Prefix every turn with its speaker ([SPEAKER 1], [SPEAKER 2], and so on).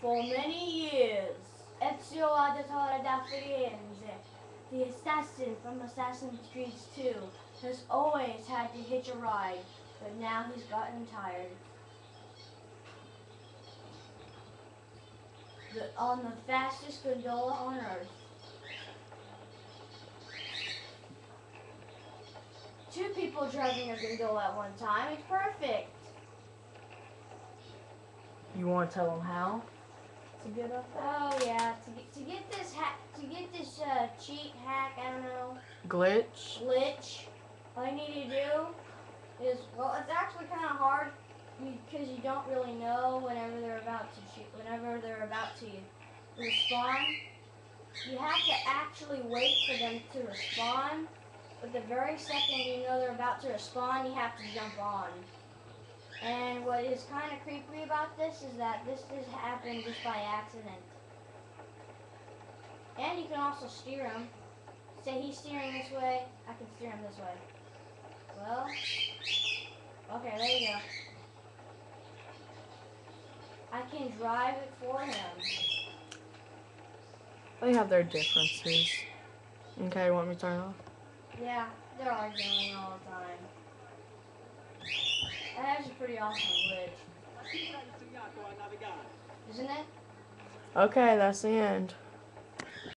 [SPEAKER 1] For many years, Ezio Auditore da Firenze, the assassin from Assassin's Creed 2, has always had to hitch a ride, but now he's gotten tired. On the fastest gondola on Earth. 2 people driving a gondola at one time. It's perfect.
[SPEAKER 2] You want to tell them how to get up there?
[SPEAKER 1] Oh yeah, to get this cheat hack, I don't know,
[SPEAKER 2] Glitch.
[SPEAKER 1] all you need to do is, well, it's actually kind of hard because you don't really know whenever they're about to respawn. You have to actually wait for them to respawn, but the very second you know they're about to respawn, you have to jump on. And what is kind of creepy about this is that this just happened just by accident. And you can also steer him. Say he's steering this way, I can steer him this way. Well, okay, there you go. I can drive it for him.
[SPEAKER 2] They have their differences. Okay, you want me to turn it off?
[SPEAKER 1] Yeah, they're arguing all the time. That is a pretty awesome glitch. Isn't it?
[SPEAKER 2] Okay, that's the end.